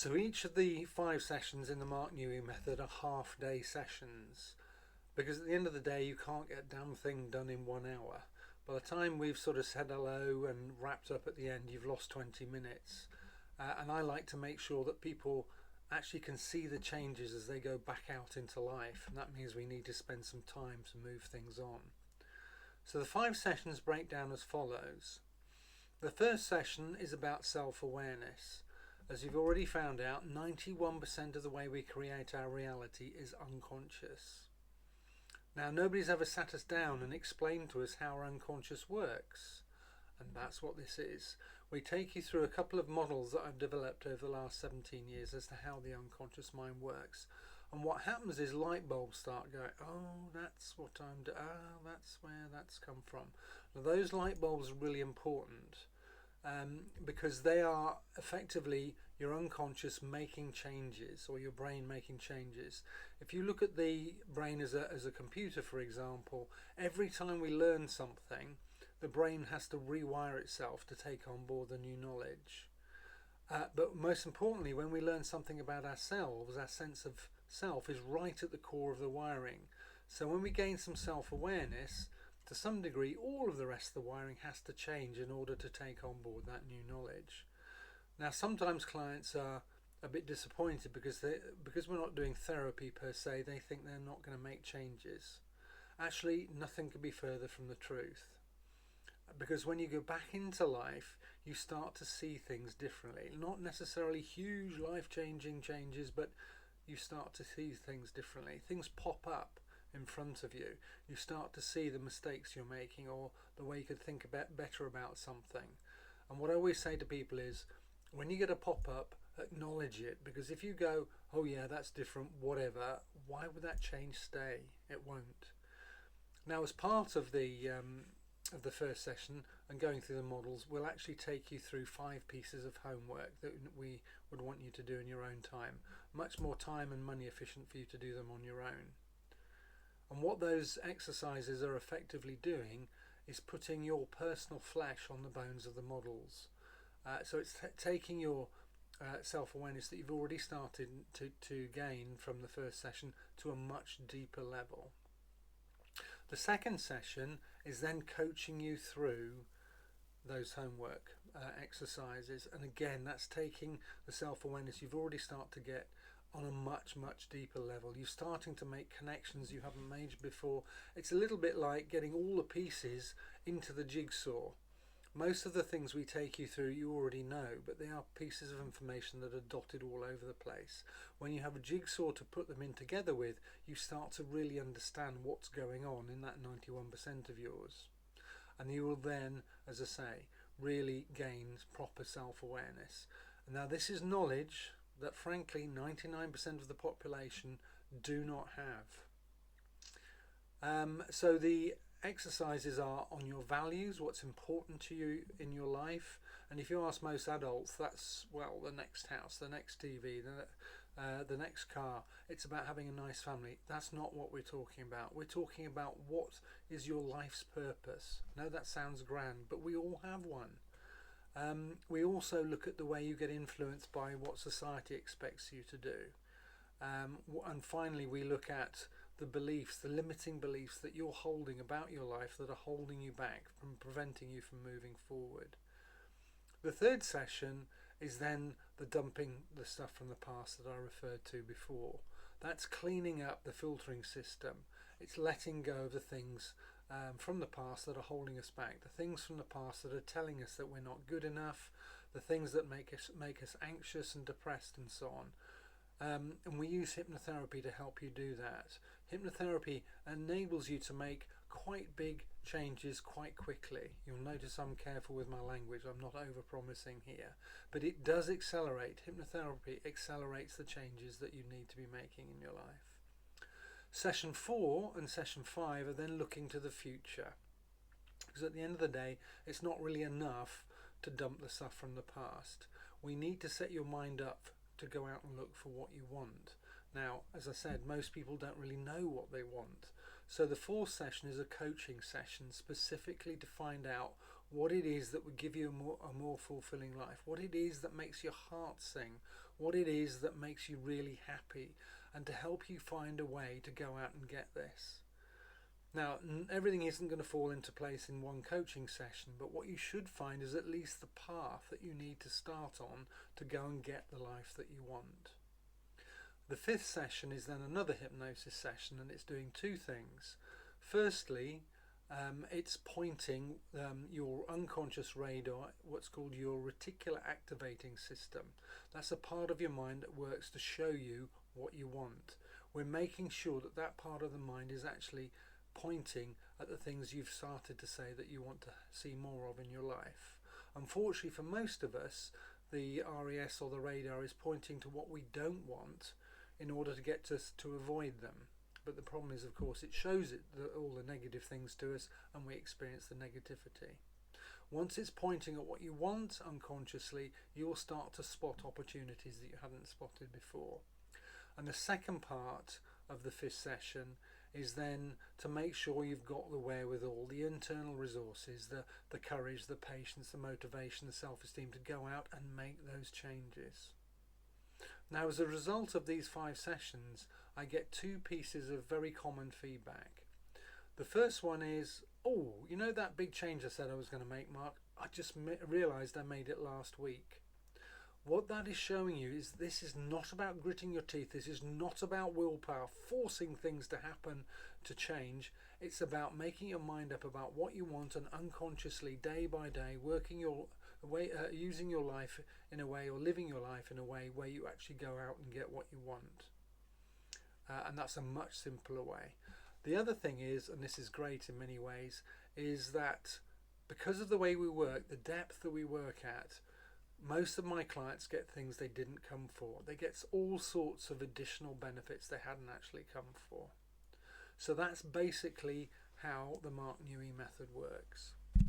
So each of the 5 sessions in the Mark Newey method are half-day sessions, because at the end of the day you can't get a damn thing done in 1 hour. By the time we've sort of said hello and wrapped up at the end, you've lost 20 minutes. And I like to make sure that people actually can see the changes as they go back out into life, and that means we need to spend some time to move things on. So the 5 sessions break down as follows. The first session is about self-awareness. As you've already found out, 91% of the way we create our reality is unconscious. Now, nobody's ever sat us down and explained to us how our unconscious works, and that's what this is. We take you through a couple of models that I've developed over the last 17 years as to how the unconscious mind works. And what happens is light bulbs start going, oh, that's what I'm doing, that's where that's come from. Now, those light bulbs are really important because they are effectively your unconscious making changes, or your brain making changes. If you look at the brain as a computer, for example, every time we learn something, the brain has to rewire itself to take on board the new knowledge. But most importantly, when we learn something about ourselves, our sense of self is right at the core of the wiring. So when we gain some self-awareness, to some degree, all of the rest of the wiring has to change in order to take on board that new knowledge. Now, sometimes clients are a bit disappointed because we're not doing therapy per se. They think they're not going to make changes. Actually, nothing could be further from the truth. Because when you go back into life, you start to see things differently. Not necessarily huge life-changing changes, but you start to see things differently. Things pop up in front of you. You start to see the mistakes you're making, or the way you could think better about something. And what I always say to people is, when you get a pop-up, acknowledge it, because if you go, oh yeah, that's different, whatever, why would that change stay? It won't. Now, as part of the first session and going through the models, we'll actually take you through 5 pieces of homework that we would want you to do in your own time. Much more time and money efficient for you to do them on your own. And what those exercises are effectively doing is putting your personal flesh on the bones of the models. So it's taking your self-awareness that you've already started to gain from the first session to a much deeper level. The second session is then coaching you through those homework exercises, and again, that's taking the self-awareness you've already started to get on a much deeper level. You're starting to make connections you haven't made before. It's a little bit like getting all the pieces into the jigsaw. Most of the things we take you through you already know, but they are pieces of information that are dotted all over the place. When you have a jigsaw to put them in together with, you start to really understand what's going on in that 91% of yours. And you will then, as I say, really gain proper self-awareness. Now, this is knowledge that frankly 99% of the population do not have. So the exercises are on your values, what's important to you in your life. And if you ask most adults, that's, well, the next house, the next TV, the next car. It's about having a nice family. That's not what we're talking about. We're talking about what is your life's purpose. No, that sounds grand, but we all have one. We also look at the way you get influenced by what society expects you to do. And finally, we look at the beliefs, the limiting beliefs that you're holding about your life that are holding you back from preventing you from moving forward. The third session is then the dumping the stuff from the past that I referred to before. That's cleaning up the filtering system. It's letting go of the things from the past that are holding us back, the things from the past that are telling us that we're not good enough, the things that make us anxious and depressed and so on. And we use hypnotherapy to help you do that. Hypnotherapy enables you to make quite big changes quite quickly. You'll notice I'm careful with my language. I'm not over-promising here. But it does accelerate. Hypnotherapy accelerates the changes that you need to be making in your life. Session 4 and Session 5 are then looking to the future. Because at the end of the day, it's not really enough to dump the stuff from the past. We need to set your mind up to go out and look for what you want. Now, as I said, most people don't really know what they want. So the 4th session is a coaching session specifically to find out what it is that would give you a more fulfilling life, what it is that makes your heart sing, what it is that makes you really happy, and to help you find a way to go out and get this. Now, everything isn't going to fall into place in one coaching session, but what you should find is at least the path that you need to start on to go and get the life that you want. The fifth session is then another hypnosis session, and it's doing two things. Firstly, it's pointing your unconscious radar, what's called your reticular activating system. That's a part of your mind that works to show you what you want. We're making sure that that part of the mind is actually pointing at the things you've started to say that you want to see more of in your life. Unfortunately, for most of us, the RES or the radar is pointing to what we don't want in order to get us to avoid them. But the problem is, of course, it shows all the negative things to us, and we experience the negativity. Once it's pointing at what you want unconsciously, you'll start to spot opportunities that you hadn't spotted before. And the second part of the fifth session is then to make sure you've got the wherewithal, the internal resources, the courage, the patience, the motivation, the self-esteem to go out and make those changes. Now, as a result of these 5 sessions, I get 2 pieces of very common feedback. The first one is, oh, you know that big change I said I was going to make, Mark? I just realised I made it last week. What that is showing you is this is not about gritting your teeth. This is not about willpower, forcing things to happen to change. It's about making your mind up about what you want, and unconsciously, day by day, working your way, using your life in a way, or living your life in a way where you actually go out and get what you want. And that's a much simpler way. The other thing is, and this is great in many ways, is that because of the way we work, the depth that we work at, most of my clients get things they didn't come for. They get all sorts of additional benefits they hadn't actually come for. So that's basically how the Mark Newey method works.